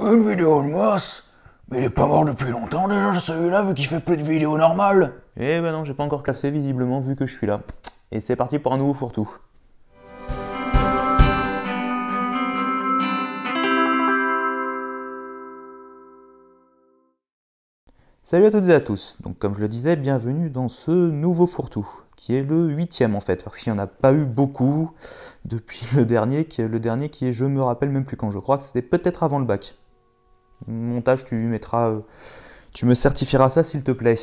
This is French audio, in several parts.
Une vidéo de masse? Mais il est pas mort depuis longtemps déjà celui-là vu qu'il fait plus de vidéos normales. Eh ben non, j'ai pas encore classé visiblement vu que je suis là. Et c'est parti pour un nouveau fourre-tout. Salut à toutes et à tous. Donc comme je le disais, bienvenue dans ce nouveau fourre-tout, qui est le 8e en fait, parce qu'il n'y en a pas eu beaucoup depuis le dernier qui est, je me rappelle même plus quand, je crois que c'était peut-être avant le bac. Montage, tu me certifieras ça s'il te plaît.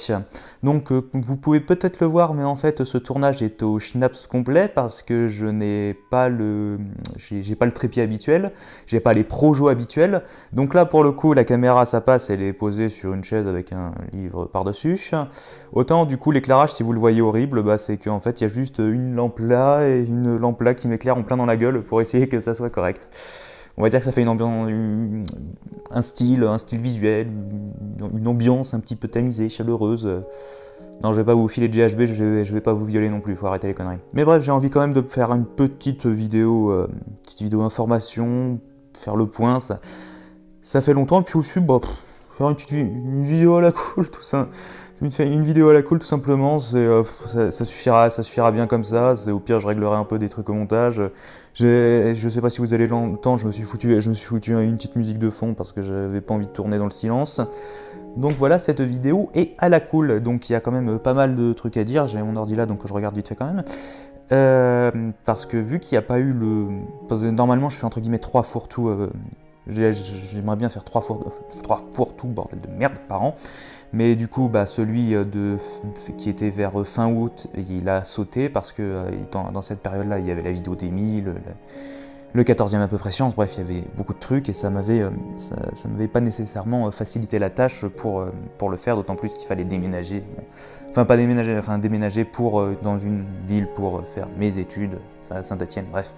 Donc vous pouvez peut-être le voir, mais en fait ce tournage est au schnaps complet parce que je n'ai pas j'ai pas le trépied habituel, j'ai pas les projos habituels. Donc là pour le coup la caméra ça passe, elle est posée sur une chaise avec un livre par-dessus. Autant du coup l'éclairage, si vous le voyez horrible, bah, c'est qu'en fait il y a juste une lampe là et une lampe là qui m'éclaire en plein dans la gueule pour essayer que ça soit correct. On va dire que ça fait une ambiance, un style visuel, une ambiance un petit peu tamisée, chaleureuse. Non, je vais pas vous filer de GHB, je vais pas vous violer non plus, faut arrêter les conneries. Mais bref, j'ai envie quand même de faire une petite vidéo information, faire le point, ça fait longtemps, et puis aussi, bah, faire une vidéo à la cool, tout ça. Une vidéo à la cool tout simplement, ça suffira bien comme ça. Au pire je réglerai un peu des trucs au montage. Je sais pas si vous allez l'entendre, je me suis foutu une petite musique de fond parce que j'avais pas envie de tourner dans le silence. Donc voilà, cette vidéo est à la cool, donc il y a quand même pas mal de trucs à dire. J'ai mon ordi là donc je regarde vite fait quand même. Parce que vu qu'il n'y a pas eu parce que normalement je fais entre guillemets 3 fourre-tout. J'aimerais bien faire 3 fourre-tout, bordel de merde, par an. Mais du coup, bah, celui qui était vers fin août, il a sauté parce que dans cette période-là, il y avait la vidéo d'Emile, le 14e à peu près science, bref, il y avait beaucoup de trucs et ça m'avait pas nécessairement facilité la tâche pour le faire, d'autant plus qu'il fallait déménager. Enfin, pas déménager, enfin déménager dans une ville pour faire mes études, à Saint-Étienne, bref.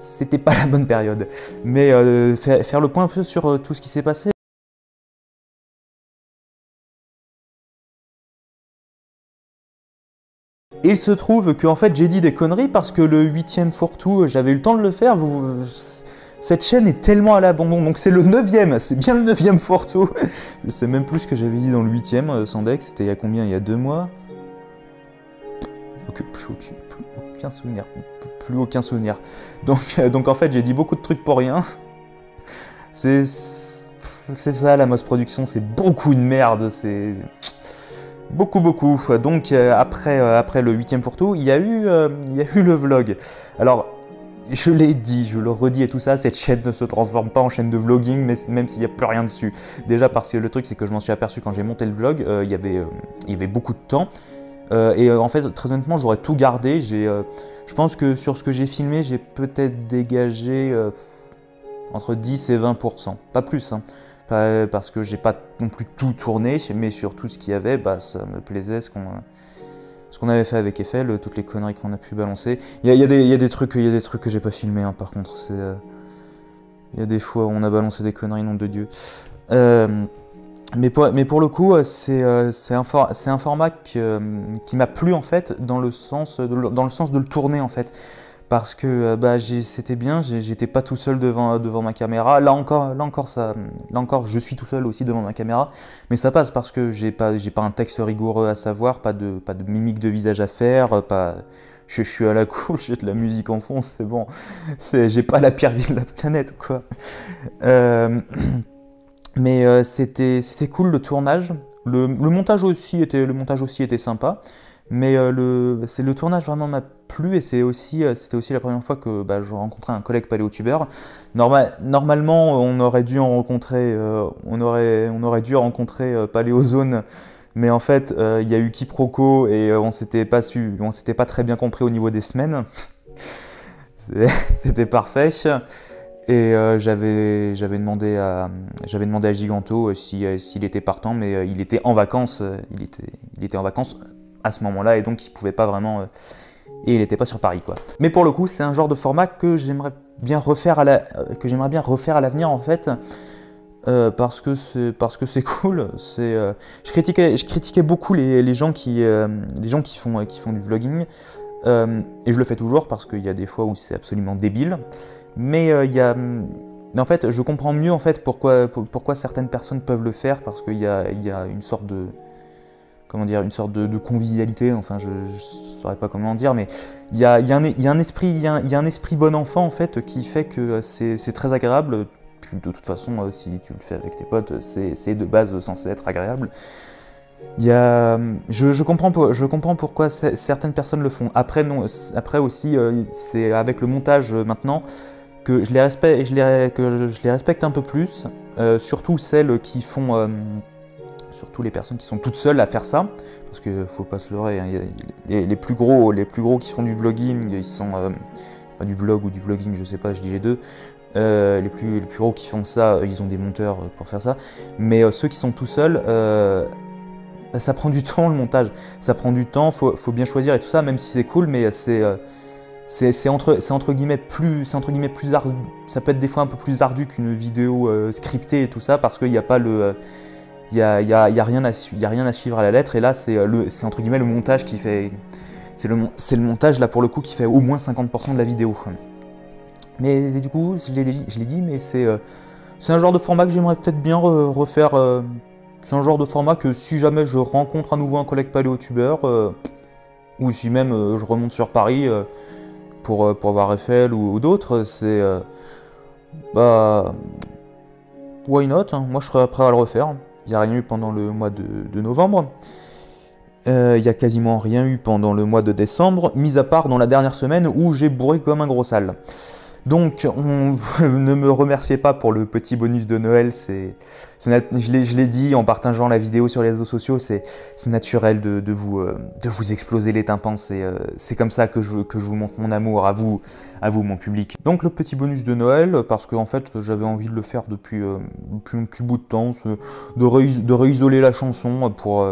C'était pas la bonne période. Mais faire le point un peu sur tout ce qui s'est passé. Et il se trouve qu'en fait j'ai dit des conneries parce que le 8e fourre-tout, j'avais eu le temps de le faire. Cette chaîne est tellement à l'abandon, donc c'est le 9e, c'est bien le 9e fourre-tout. Je sais même plus ce que j'avais dit dans le 8e, Sandex, c'était il y a combien? Il y a 2 mois? Plus aucun souvenir. Donc en fait j'ai dit beaucoup de trucs pour rien. C'est ça la Moss Production, c'est beaucoup de merde, c'est beaucoup. Donc après le 8e fourre-tout, il y a eu le vlog. Alors je l'ai dit, je le redis et tout ça, cette chaîne ne se transforme pas en chaîne de vlogging, mais même s'il n'y a plus rien dessus. Déjà parce que le truc c'est que je m'en suis aperçu quand j'ai monté le vlog, il y avait beaucoup de temps. En fait, très honnêtement, j'aurais tout gardé. Je pense que sur ce que j'ai filmé, j'ai peut-être dégagé entre 10 et 20%. Pas plus, hein. Parce que j'ai pas non plus tout tourné, mais sur tout ce qu'il y avait, bah, ça me plaisait ce qu'on avait fait avec Eiffel, toutes les conneries qu'on a pu balancer. Il y a des trucs que j'ai pas filmé, hein, par contre. Il y a des fois où on a balancé des conneries, nom de Dieu. Mais pour le coup, c'est un format qui m'a plu en fait dans le sens de le tourner en fait, parce que bah, c'était bien, j'étais pas tout seul devant ma caméra. Là encore, je suis tout seul aussi devant ma caméra, mais ça passe parce que j'ai pas un texte rigoureux à savoir, pas de mimique de visage à faire, je suis à la cool, j'ai de la musique en fond, c'est bon, j'ai pas la pire vie de la planète quoi. Mais c'était cool le tournage. Le montage aussi était sympa. Mais le tournage vraiment m'a plu et c'était aussi la première fois que bah, je rencontrais un collègue paléotubeur. Normalement, on aurait dû rencontrer Paléozone, mais en fait, il y a eu quiproquo et on s'était pas très bien compris au niveau des semaines. C'était parfait. Et j'avais demandé à Giganto s'il était partant, mais il était en vacances. Il était en vacances à ce moment-là et donc il pouvait pas vraiment. Et il n'était pas sur Paris, quoi. Mais pour le coup, c'est un genre de format que j'aimerais bien refaire à l'avenir en fait, parce que c'est cool. Je critiquais beaucoup les gens qui font du vlogging. Et je le fais toujours parce qu'il y a des fois où c'est absolument débile. Mais il y a en fait, je comprends mieux en fait pourquoi certaines personnes peuvent le faire, parce qu'il y a une sorte de, comment dire, une sorte de convivialité. Enfin, je saurais pas comment dire, mais il y a un esprit bon enfant en fait qui fait que c'est très agréable. De toute façon, si tu le fais avec tes potes, c'est de base censé être agréable. Je comprends pourquoi certaines personnes le font. Après, non, après aussi, c'est avec le montage maintenant que je les respecte un peu plus, surtout celles qui font, surtout les personnes qui sont toutes seules à faire ça, parce que faut pas se leurrer, hein, les plus gros qui font du vlogging, ils sont, du vlog ou du vlogging, je sais pas, je dis les deux. Les plus gros qui font ça, ils ont des monteurs pour faire ça, mais ceux qui sont tout seuls, ça prend du temps le montage, ça prend du temps, faut bien choisir et tout ça, même si c'est cool, mais c'est entre guillemets plus ardu, ça peut être des fois un peu plus ardu qu'une vidéo scriptée et tout ça, parce qu'il n'y a pas le, il y a rien à suivre à la lettre, et là c'est entre guillemets le montage qui fait, c'est le montage là pour le coup qui fait au moins 50% de la vidéo. Mais du coup, je l'ai dit, mais c'est un genre de format que j'aimerais peut-être bien refaire. C'est un genre de format que si jamais je rencontre à nouveau un collègue paléotubeur, ou si même je remonte sur Paris pour voir Eiffel ou d'autres, c'est bah why not, hein. Moi je serais prêt à le refaire. Il n'y a rien eu pendant le mois de novembre. Il n'y a quasiment rien eu pendant le mois de décembre, mis à part dans la dernière semaine où j'ai bourré comme un gros sale. Donc, ne me remerciez pas pour le petit bonus de Noël, je l'ai dit en partageant la vidéo sur les réseaux sociaux, c'est naturel de vous exploser les tympans, c'est comme ça que je vous montre mon amour à vous mon public. Donc le petit bonus de Noël, parce qu'en fait j'avais envie de le faire depuis un petit bout de temps, de réisoler la chanson pour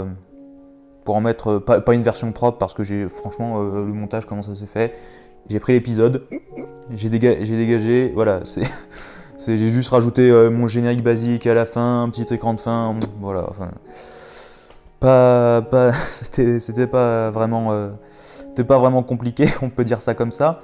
en mettre, pas une version propre, parce que franchement le montage comment ça s'est fait. J'ai pris l'épisode, j'ai dégagé, voilà, j'ai juste rajouté mon générique basique à la fin, un petit écran de fin, voilà, enfin, c'était pas vraiment compliqué, on peut dire ça comme ça,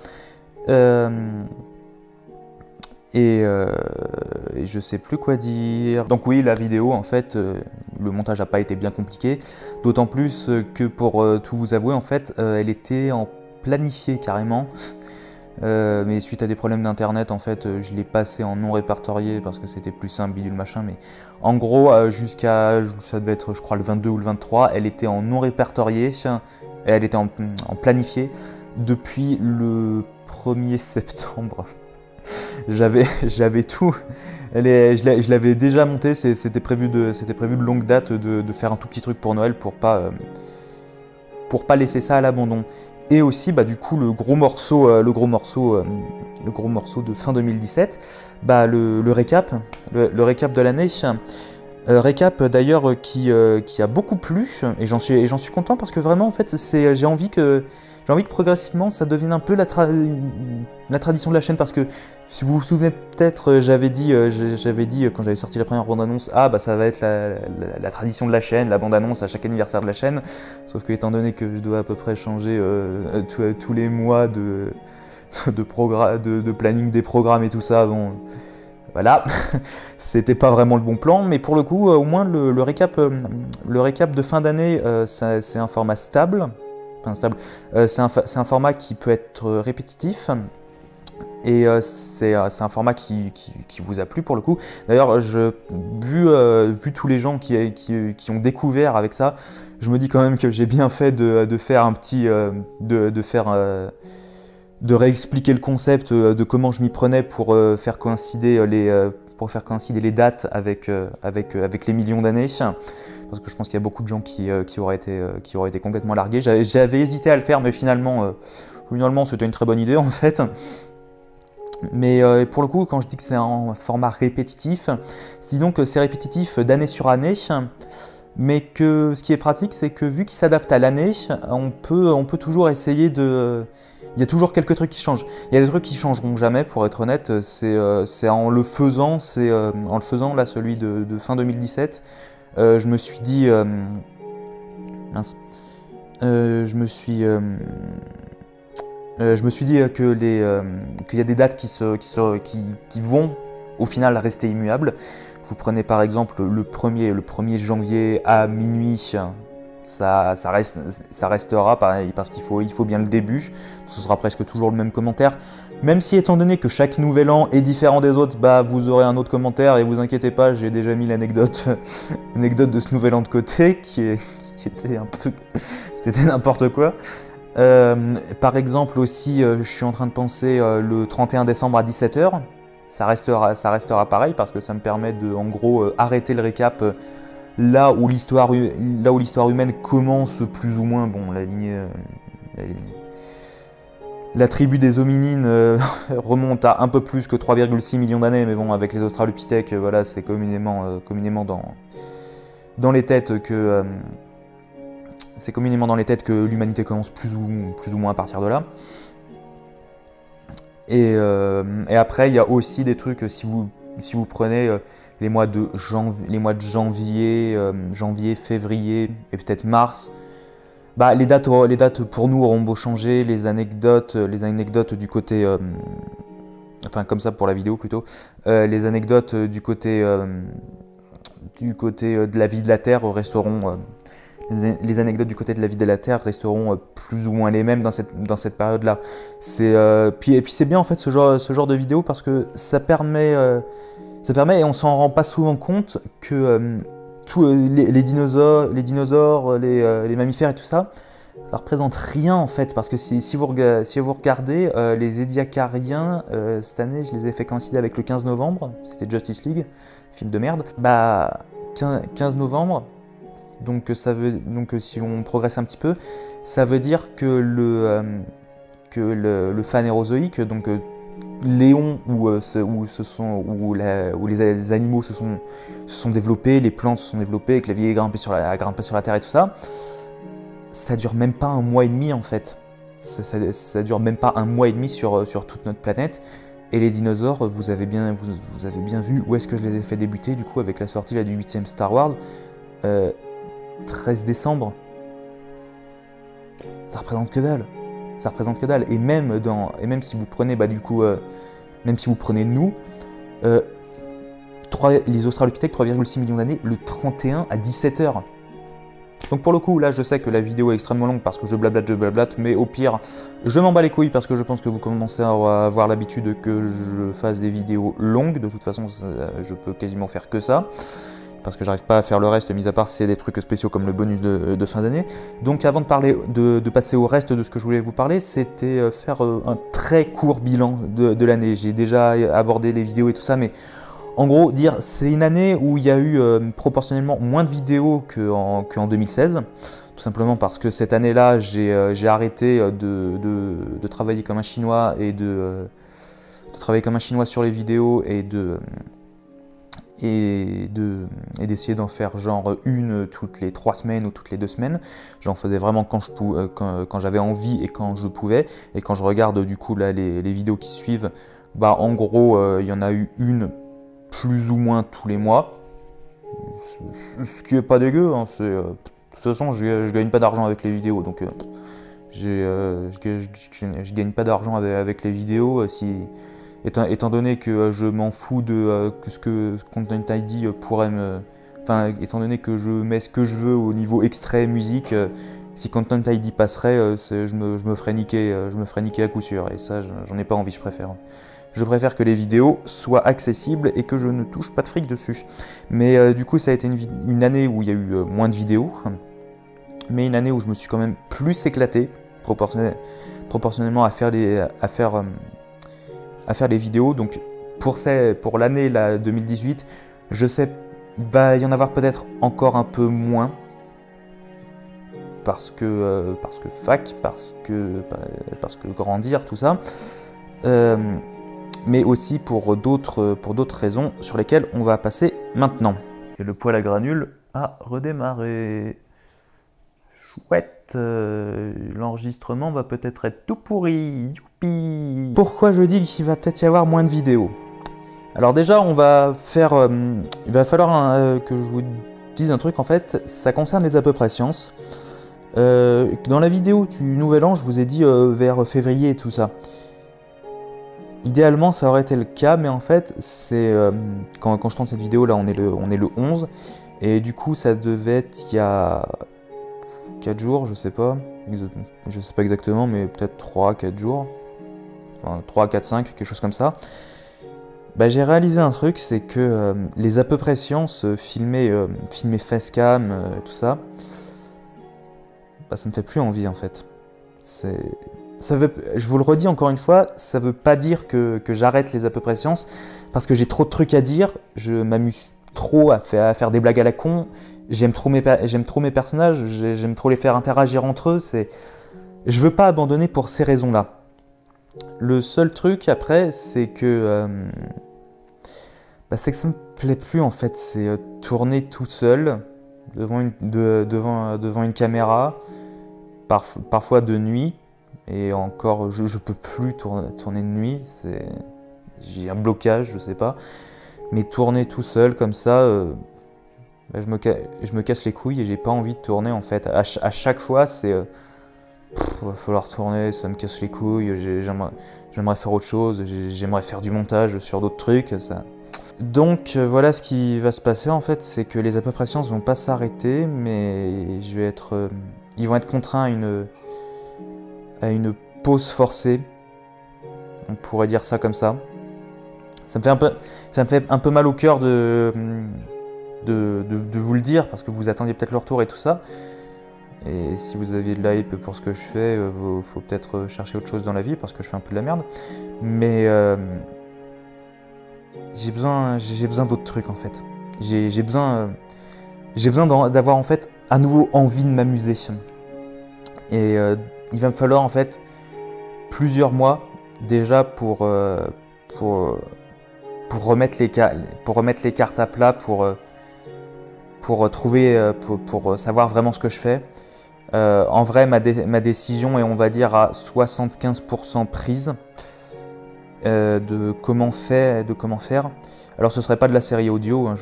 et je sais plus quoi dire. Donc oui, la vidéo, en fait, le montage n'a pas été bien compliqué, d'autant plus que pour tout vous avouer, en fait, elle était en planifié carrément, mais suite à des problèmes d'internet, en fait, je l'ai passé en non répertorié parce que c'était plus simple, bidule machin, mais en gros, jusqu'à, ça devait être, je crois, le 22 ou le 23, elle était en non répertorié, et elle était en planifié depuis le 1er septembre. J'avais tout, je l'avais déjà monté, c'était prévu de longue date de faire un tout petit truc pour Noël pour pas laisser ça à l'abandon. Et aussi, bah, du coup, le gros morceau de fin 2017, bah, le récap de l'année. Récap d'ailleurs qui a beaucoup plu, et j'en suis content parce que vraiment, en fait, j'ai envie que progressivement ça devienne un peu la tradition de la chaîne, parce que si vous vous souvenez peut-être, j'avais dit quand j'avais sorti la première bande-annonce, ah bah ça va être la tradition de la chaîne, la bande-annonce à chaque anniversaire de la chaîne, sauf que étant donné que je dois à peu près changer tous les mois de planning des programmes et tout ça, bon, voilà, c'était pas vraiment le bon plan, mais pour le coup, au moins le récap de fin d'année, c'est un format stable. Enfin, stable. C'est un format qui peut être répétitif, et c'est un format qui vous a plu pour le coup. D'ailleurs, vu tous les gens qui ont découvert avec ça, je me dis quand même que j'ai bien fait de faire un petit, de réexpliquer le concept de comment je m'y prenais pour faire coïncider les dates avec les millions d'années. Parce que je pense qu'il y a beaucoup de gens qui auraient été complètement largués. J'avais hésité à le faire, mais finalement c'était une très bonne idée en fait. Mais pour le coup, quand je dis que c'est un format répétitif, disons que c'est répétitif d'année sur année, mais que ce qui est pratique, c'est que vu qu'il s'adapte à l'année, on peut toujours essayer de... Il y a toujours quelques trucs qui changent. Il y a des trucs qui changeront jamais, pour être honnête. C'est en le faisant, là, celui de fin 2017. Je me suis dit, je me suis dit qu'il y a des dates qui vont au final rester immuables. Vous prenez par exemple le 1er janvier à minuit, ça restera pareil, parce qu'il faut bien le début, ce sera presque toujours le même commentaire. Même si étant donné que chaque nouvel an est différent des autres, bah vous aurez un autre commentaire et vous inquiétez pas, j'ai déjà mis l'anecdote de ce nouvel an de côté qui était un peu... c'était n'importe quoi. Par exemple aussi, je suis en train de penser le 31 décembre à 17 h. Ça restera pareil parce que ça me permet de, en gros, arrêter le récap là où l'histoire humaine commence plus ou moins. Bon, la tribu des hominines remonte à un peu plus que 3,6 millions d'années, mais bon, avec les Australopithèques, voilà, c'est communément dans les têtes que l'humanité commence plus ou moins à partir de là. Et après, il y a aussi des trucs, si vous prenez les mois de janvier, février et peut-être mars, bah, les dates pour nous auront beau changer, les anecdotes du côté, enfin comme ça pour la vidéo plutôt, les anecdotes du côté de la vie de la Terre resteront, les anecdotes du côté de la vie de la Terre resteront plus ou moins les mêmes dans cette période-là. Et puis c'est bien en fait ce genre de vidéo parce que ça permet et on s'en rend pas souvent compte que tous les dinosaures, les mammifères et tout ça, ça représente rien en fait, parce que si vous regardez les Ediacariens, cette année je les ai fait coïncider avec le 15 novembre, c'était Justice League, film de merde, bah 15 novembre, donc si on progresse un petit peu, ça veut dire que le Phanérozoïque, donc Léon, où les animaux se sont développés, les plantes se sont développées, et que la vie a grimpé sur la Terre et tout ça, ça dure même pas un mois et demi en fait. Ça dure même pas un mois et demi sur toute notre planète. Et les dinosaures, vous avez bien vu où est-ce que je les ai fait débuter du coup avec la sortie là, du 8e Star Wars, 13 décembre. Ça représente que dalle. Ça représente que dalle. Et même si vous prenez, bah, du coup, même si vous prenez nous, les Australopithèques, 3,6 millions d'années, le 31 à 17 h. Donc pour le coup, là, je sais que la vidéo est extrêmement longue parce que je blablate, mais au pire, je m'en bats les couilles parce que je pense que vous commencez à avoir l'habitude que je fasse des vidéos longues. De toute façon, je peux quasiment faire que ça. Parce que j'arrive pas à faire le reste, mis à part c'est des trucs spéciaux comme le bonus de fin d'année. Donc avant de passer au reste de ce que je voulais vous parler, c'était faire un très court bilan de l'année. J'ai déjà abordé les vidéos et tout ça, mais en gros, c'est une année où il y a eu proportionnellement moins de vidéos qu'en 2016. Tout simplement parce que cette année-là, j'ai arrêté de travailler comme un Chinois et de travailler comme un Chinois sur les vidéos et d'essayer d'en faire genre une toutes les 3 semaines ou toutes les 2 semaines. J'en faisais vraiment quand j'avais envie et quand je pouvais. Et quand je regarde du coup là, les vidéos qui suivent, bah en gros il y en a eu une plus ou moins tous les mois. Ce qui est pas dégueu, hein, de toute façon je gagne pas d'argent avec les vidéos, donc je gagne pas d'argent avec les vidéos étant donné que je m'en fous de ce que Content ID pourrait me... Enfin, étant donné que je mets ce que je veux au niveau extrait, musique, si Content ID passerait, je me ferais niquer à coup sûr. Et ça, j'en ai pas envie, je préfère. Je préfère que les vidéos soient accessibles et que je ne touche pas de fric dessus. Mais du coup, ça a été une année où il y a eu moins de vidéos, mais une année où je me suis quand même plus éclaté, proportionnellement à faire les vidéos. Donc pour l'année 2018, je sais va y en avoir peut-être encore un peu moins parce que fac, parce que grandir, tout ça, mais aussi pour d'autres raisons sur lesquelles on va passer maintenant. Et le poêle à granules a redémarré. Chouette, l'enregistrement va peut-être être tout pourri, youpi. Pourquoi je dis qu'il va peut-être y avoir moins de vidéos? Alors déjà, il va falloir que je vous dise un truc, en fait, ça concerne les à peu près sciences. Dans la vidéo du Nouvel An, je vous ai dit vers février et tout ça. idéalement, ça aurait été le cas, mais en fait, c'est quand je tourne cette vidéo, là, on est le 11, et du coup, ça devait être il y a 4 jours, je sais pas exactement, mais peut-être 3-4 jours, enfin 3, 4, 5, quelque chose comme ça. Bah, j'ai réalisé un truc, c'est que les à peu près sciences, filmer facecam, tout ça, bah, ça me fait plus envie en fait. Je vous le redis encore une fois, ça veut pas dire que j'arrête les à peu près sciences, parce que j'ai trop de trucs à dire, je m'amuse trop à faire des blagues à la con, j'aime trop mes personnages, j'aime trop les faire interagir entre eux, je veux pas abandonner pour ces raisons-là. Le seul truc après, c'est que ça me plaît plus en fait, c'est tourner tout seul devant une caméra, parfois de nuit, et encore je peux plus tourner de nuit, j'ai un blocage, je sais pas, mais tourner tout seul comme ça, je me casse les couilles et j'ai pas envie de tourner en fait. À chaque fois, c'est va falloir tourner, ça me casse les couilles, j'aimerais faire autre chose, j'aimerais faire du montage sur d'autres trucs. Ça. Donc voilà ce qui va se passer en fait, c'est que les à peu près sciences vont pas s'arrêter, mais ils vont être contraints à une pause forcée. On pourrait dire ça comme ça. Ça me fait un peu mal au cœur de vous le dire, parce que vous attendiez peut-être le retour et tout ça. Et si vous aviez de la hype pour ce que je fais, faut peut-être chercher autre chose dans la vie, parce que je fais un peu de la merde. Mais j'ai besoin d'autres trucs en fait. J'ai besoin d'avoir en fait à nouveau envie de m'amuser. Et il va me falloir en fait plusieurs mois déjà pour remettre les cartes à plat, pour savoir vraiment ce que je fais. En vrai, ma décision est, on va dire, à 75% prise de comment faire. Alors, ce serait pas de la série audio. Hein,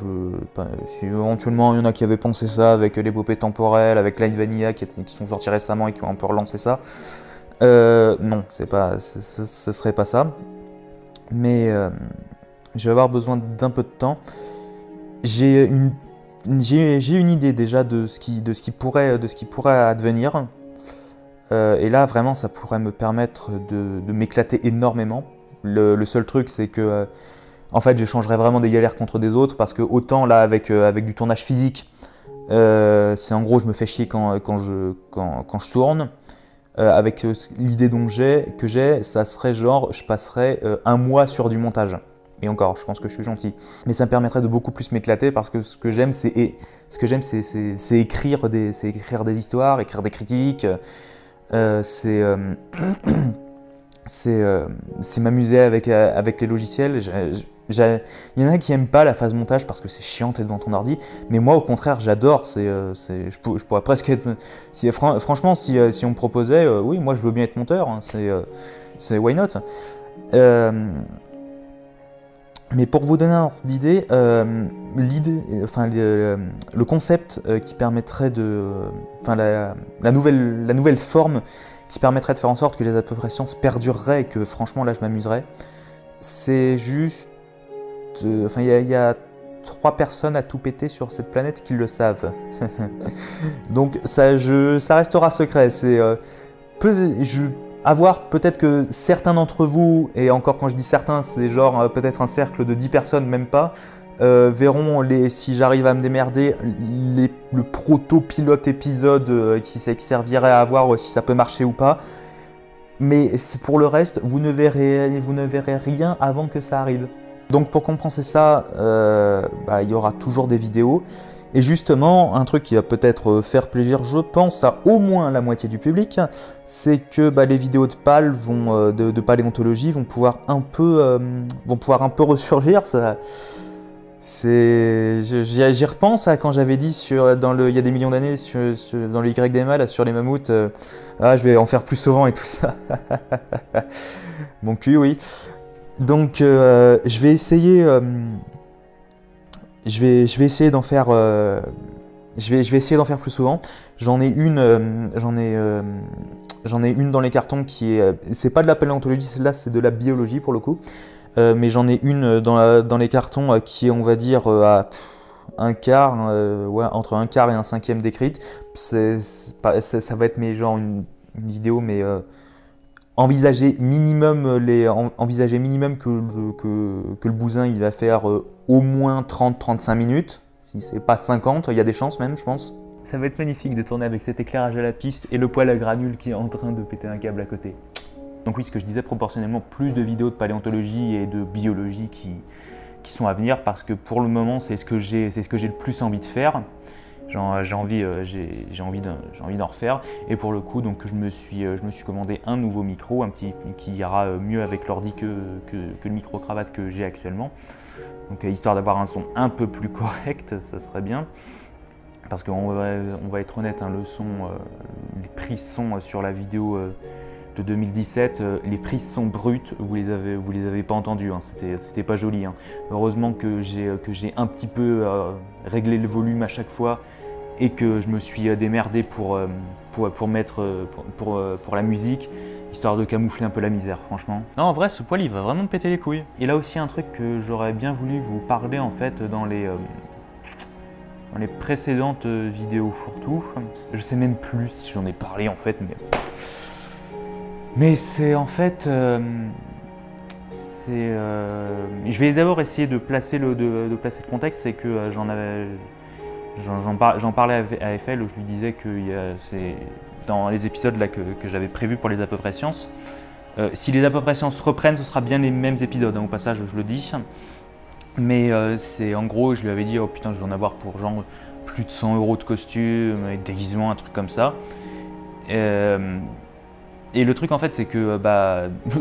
si éventuellement il y en a qui avaient pensé ça avec l'épopée temporelle, avec Light Vanilla qui sont sortis récemment et qui ont un peu relancé ça. Non, ce serait pas ça. Mais je vais avoir besoin d'un peu de temps. J'ai une idée déjà de ce qui pourrait advenir. Et là, vraiment, ça pourrait me permettre de m'éclater énormément. Le seul truc, c'est que en fait, j'échangerais vraiment des galères contre des autres, parce que autant là, avec du tournage physique, c'est en gros, je me fais chier quand je tourne. Avec l'idée que j'ai, ça serait genre, je passerais un mois sur du montage. Et encore, je pense que je suis gentil. Mais ça me permettrait de beaucoup plus m'éclater, parce que ce que j'aime, c'est écrire des histoires, écrire des critiques. C'est m'amuser avec les logiciels. Il y en a qui n'aiment pas la phase montage parce que c'est chiant, t'es devant ton ordi. Mais moi, au contraire, j'adore. Je pourrais presque être... franchement, si on me proposait, oui, moi, je veux bien être monteur. Hein, c'est why not. Mais pour vous donner un ordre d'idée, le concept qui permettrait la nouvelle forme qui permettrait de faire en sorte que les à peu près sciences perdureraient et que franchement là je m'amuserais, c'est juste... il y a 3 personnes à tout péter sur cette planète qui le savent. Donc ça restera secret. À voir, peut-être que certains d'entre vous, et encore quand je dis certains, c'est genre peut-être un cercle de 10 personnes, même pas, verront si j'arrive à me démerder, le proto-pilote épisode qui servirait à voir si ça peut marcher ou pas. Mais pour le reste, vous ne verrez rien avant que ça arrive. Donc pour compenser ça, il y aura toujours des vidéos. Et justement, un truc qui va peut-être faire plaisir, je pense, à au moins la moitié du public, c'est que les vidéos de PAL de paléontologie vont pouvoir un peu ressurgir. J'y repense à quand j'avais dit il y a des millions d'années dans le YDMA sur les mammouths, je vais en faire plus souvent et tout ça. Mon cul, oui. Donc je vais essayer d'en faire je vais essayer d'en faire plus souvent. J'en ai une dans les cartons qui est, c'est pas de la paléontologie, là c'est de la biologie pour le coup. Mais j'en ai une dans les cartons qui est, on va dire, à un quart, ouais, entre un quart et un cinquième d'écrite. Ça va être genre une vidéo, mais envisager minimum que le bousin il va faire au moins 30-35 minutes. Si c'est pas 50, il y a des chances même, je pense. Ça va être magnifique de tourner avec cet éclairage à la piste et le poêle à granules qui est en train de péter un câble à côté. Donc oui, ce que je disais, proportionnellement plus de vidéos de paléontologie et de biologie qui sont à venir, parce que pour le moment c'est ce que j'ai le plus envie de faire. J'ai envie d'en refaire, et pour le coup donc je me suis commandé un nouveau micro, un petit qui ira mieux avec l'ordi que le micro cravate que j'ai actuellement. Donc histoire d'avoir un son un peu plus correct, ça serait bien. Parce qu'on va être honnête, hein, le son, les prises son sur la vidéo de 2017, les prises son brutes, vous les avez pas entendues, hein, c'était pas joli. Hein. Heureusement que j'ai un petit peu réglé le volume à chaque fois et que je me suis démerdé pour la musique, histoire de camoufler un peu la misère, franchement. Non, en vrai, ce poêle, il va vraiment me péter les couilles. Et là aussi, un truc que j'aurais bien voulu vous parler, en fait, dans les précédentes vidéos fourre-tout. Je sais même plus si j'en ai parlé, en fait, mais c'est en fait... je vais d'abord essayer de placer le contexte, c'est que j'en parlais à Eiffel, où je lui disais que c'est dans les épisodes là, que j'avais prévus pour les à peu près sciences. Si les à peu près sciences reprennent, ce sera bien les mêmes épisodes, hein, au passage je le dis. Mais c'est en gros, je lui avais dit, oh putain, je vais en avoir pour genre plus de 100 € de costume, et de déguisement, un truc comme ça. Et le truc en fait, c'est que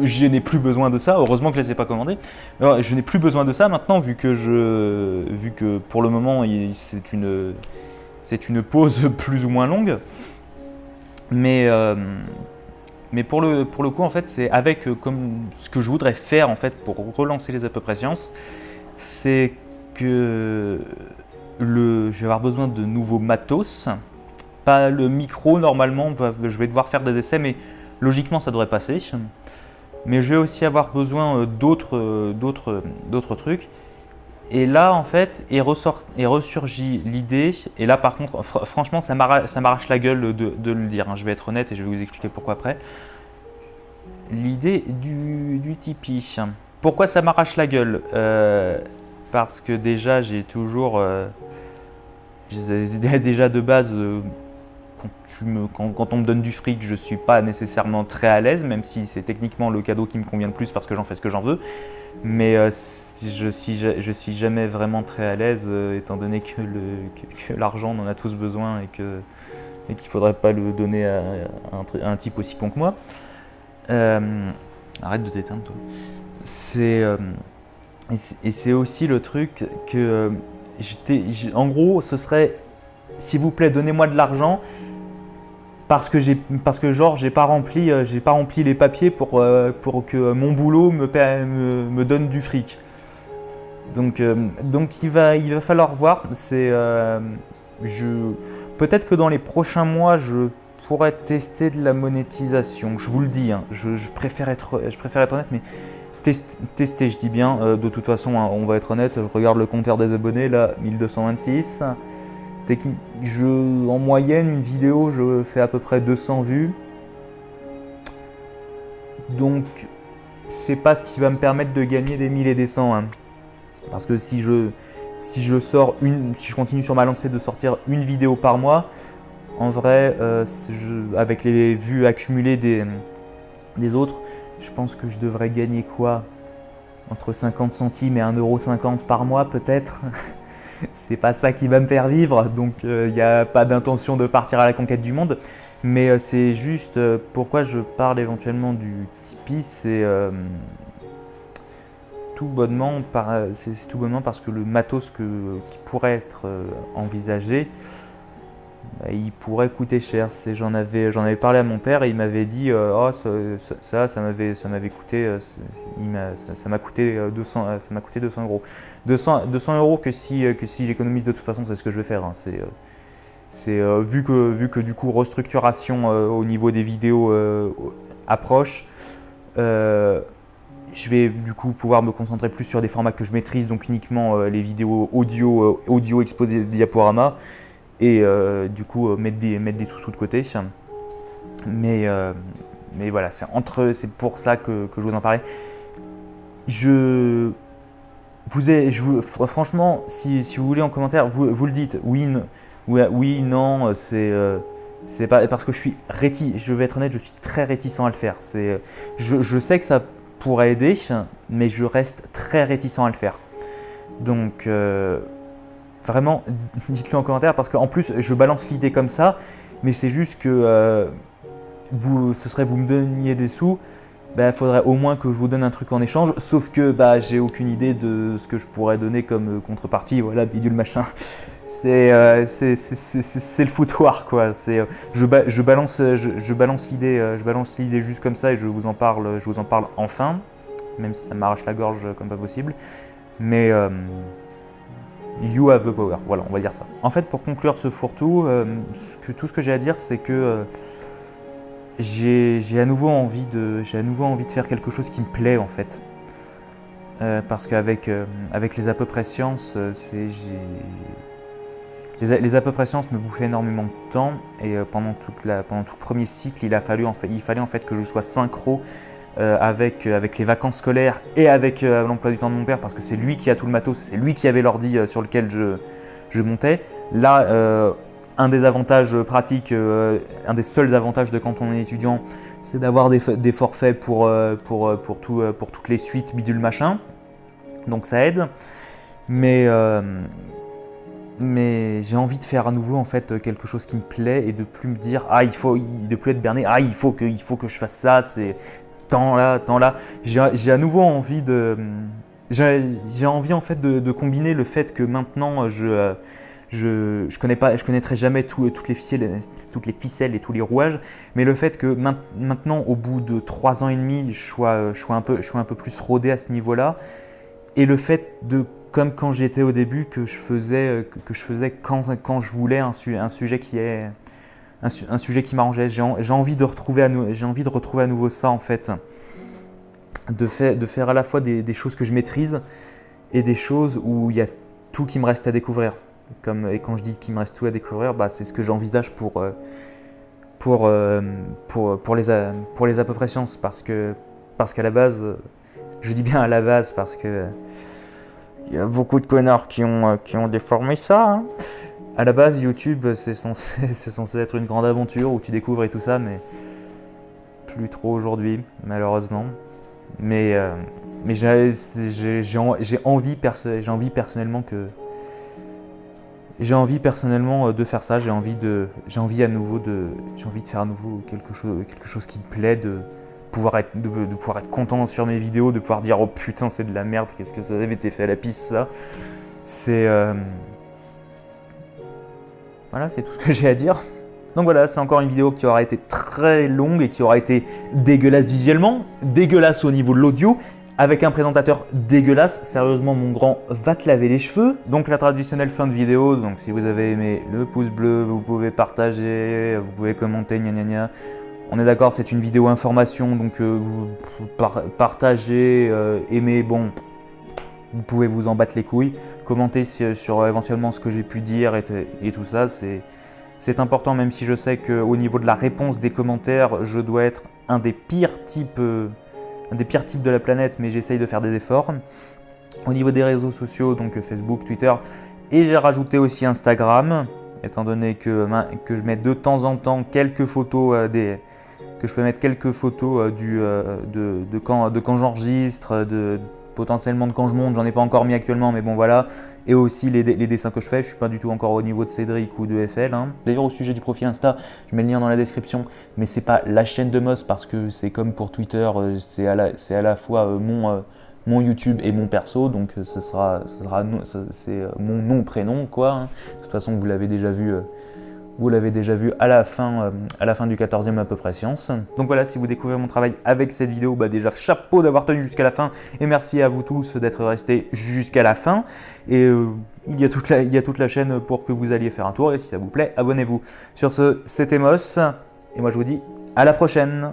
je n'ai plus besoin de ça. Heureusement que je ne les ai pas commandés. Alors, je n'ai plus besoin de ça maintenant, vu que pour le moment c'est une pause plus ou moins longue. Mais pour le coup, en fait, c'est avec comme ce que je voudrais faire en fait pour relancer les à peu près sciences, c'est que je vais avoir besoin de nouveaux matos. Pas le micro normalement, je vais devoir faire des essais, mais logiquement, ça devrait passer. Mais je vais aussi avoir besoin d'autres trucs. Et là, en fait, ressurgit l'idée. Et là, par contre, franchement, ça m'arrache la gueule de le dire. Hein. Je vais être honnête et je vais vous expliquer pourquoi après. L'idée du Tipeee. Pourquoi ça m'arrache la gueule parce que déjà, j'ai toujours... déjà de base... Quand on me donne du fric, je ne suis pas nécessairement très à l'aise, même si c'est techniquement le cadeau qui me convient le plus parce que j'en fais ce que j'en veux. Mais je suis jamais vraiment très à l'aise, étant donné que l'argent, on en a tous besoin et qu'il ne faudrait pas le donner à un type aussi con que moi. Arrête de t'éteindre, toi. Et c'est aussi le truc que en gros, ce serait, s'il vous plaît, donnez-moi de l'argent. Parce que j'ai pas rempli les papiers pour que mon boulot me donne du fric. Donc il va falloir voir. Peut-être que dans les prochains mois, je pourrais tester de la monétisation. Je vous le dis, hein, je préfère être honnête, mais tester, je dis bien. De toute façon, hein, on va être honnête. Je regarde le compteur des abonnés là, 1226. En moyenne, une vidéo, je fais à peu près 200 vues. Donc, c'est pas ce qui va me permettre de gagner des 1000 et des 100. Hein. Parce que si je continue sur ma lancée de sortir une vidéo par mois, en vrai, avec les vues accumulées des autres, je pense que je devrais gagner quoi? Entre 50 centimes et 1,50 € par mois peut-être. C'est pas ça qui va me faire vivre, donc il n'y a pas d'intention de partir à la conquête du monde. Mais c'est juste pourquoi je parle éventuellement du Tipeee, c'est tout bonnement parce que le matos qui pourrait être envisagé, il pourrait coûter cher. J'en avais parlé à mon père et il m'avait dit ça m'avait coûté ça m'a coûté 200 €. 200 € que si j'économise de toute façon, c'est ce que je vais faire. Hein. Vu que du coup restructuration au niveau des vidéos approche, je vais du coup pouvoir me concentrer plus sur des formats que je maîtrise, donc uniquement les vidéos audio exposées de diaporamas, et du coup mettre des sous de côté. Mais voilà, c'est pour ça que je vous en parlais. Franchement, si vous voulez en commentaire, vous le dites, oui, non, c'est pas parce que je vais être honnête, je suis très réticent à le faire. Je sais que ça pourrait aider, mais je reste très réticent à le faire. Donc, vraiment, dites-le en commentaire parce qu'en plus, je balance l'idée comme ça, mais c'est juste que vous me donniez des sous. Il faudrait au moins que je vous donne un truc en échange, sauf que j'ai aucune idée de ce que je pourrais donner comme contrepartie, voilà, bidule machin. C'est le foutoir quoi. Je balance l'idée juste comme ça et je vous en parle enfin, même si ça m'arrache la gorge comme pas possible. Mais you have the power, voilà, on va dire ça. En fait, pour conclure ce fourre-tout, tout ce que j'ai à dire, c'est que j'ai à nouveau envie de faire quelque chose qui me plaît en fait. Parce qu'avec les à peu près sciences, les à peu près sciences me bouffaient énormément de temps et pendant tout le premier cycle, il fallait en fait que je sois synchro avec les vacances scolaires et avec l'emploi du temps de mon père, parce que c'est lui qui a tout le matos, c'est lui qui avait l'ordi sur lequel je montais. Là, un des avantages pratiques, un des seuls avantages de quand on est étudiant, c'est d'avoir des forfaits pour toutes les suites bidule machin. Donc ça aide. Mais j'ai envie de faire à nouveau en fait quelque chose qui me plaît et de plus me dire de plus être berné, il faut que je fasse ça, c'est tant là. J'ai à nouveau envie j'ai envie en fait de combiner le fait que maintenant je connaîtrais jamais toutes les ficelles et tous les rouages, mais le fait que maintenant, au bout de 3 ans et demi, je sois un peu plus rodé à ce niveau-là, et le fait de, comme quand j'étais au début, que je faisais quand je voulais un sujet qui m'arrangeait. J'ai envie de retrouver à nouveau ça en fait, de faire à la fois des choses que je maîtrise et des choses où il y a tout qui me reste à découvrir. Et quand je dis qu'il me reste tout à découvrir, c'est ce que j'envisage pour les à peu près sciences, parce qu'à la base, je dis bien à la base parce que il y a beaucoup de connards qui ont déformé ça. Hein. À la base, YouTube, c'est censé être une grande aventure où tu découvres et tout ça, mais plus trop aujourd'hui, malheureusement. Mais j'ai envie personnellement de faire ça. J'ai envie de faire à nouveau quelque chose qui me plaît, de pouvoir être content sur mes vidéos, de pouvoir dire oh putain c'est de la merde, qu'est-ce que ça avait été fait à la piste ça. Voilà, c'est tout ce que j'ai à dire. Donc voilà, c'est encore une vidéo qui aura été très longue et qui aura été dégueulasse visuellement, dégueulasse au niveau de l'audio, avec un présentateur dégueulasse. Sérieusement, mon grand, va te laver les cheveux. Donc la traditionnelle fin de vidéo, donc si vous avez aimé, le pouce bleu, vous pouvez partager, vous pouvez commenter, gna gna gna. On est d'accord, c'est une vidéo information, donc vous partagez, aimez, bon, vous pouvez vous en battre les couilles. Commentez sur éventuellement ce que j'ai pu dire et tout ça, c'est important, même si je sais qu'au niveau de la réponse des commentaires, je dois être un des pires types de la planète, mais j'essaye de faire des efforts. Au niveau des réseaux sociaux, donc Facebook, Twitter, et j'ai rajouté aussi Instagram, étant donné que je mets de temps en temps quelques photos que je peux mettre quelques photos de quand j'enregistre, potentiellement de quand je monte, j'en ai pas encore mis actuellement, mais bon voilà. Et aussi les dessins que je fais, je suis pas du tout encore au niveau de Cédric ou de FL. Hein. D'ailleurs au sujet du profil Insta, je mets le lien dans la description, mais c'est pas la chaîne de Moss parce que c'est comme pour Twitter, c'est à la fois mon YouTube et mon perso, donc c'est mon nom prénom quoi. Hein. De toute façon vous l'avez déjà vu vous l'avez déjà vu à la fin du 14e à peu près science. Donc voilà, si vous découvrez mon travail avec cette vidéo, bah déjà chapeau d'avoir tenu jusqu'à la fin et merci à vous tous d'être restés jusqu'à la fin. Et il y a toute la chaîne pour que vous alliez faire un tour et si ça vous plaît, abonnez-vous. Sur ce, c'était Moss et moi je vous dis à la prochaine.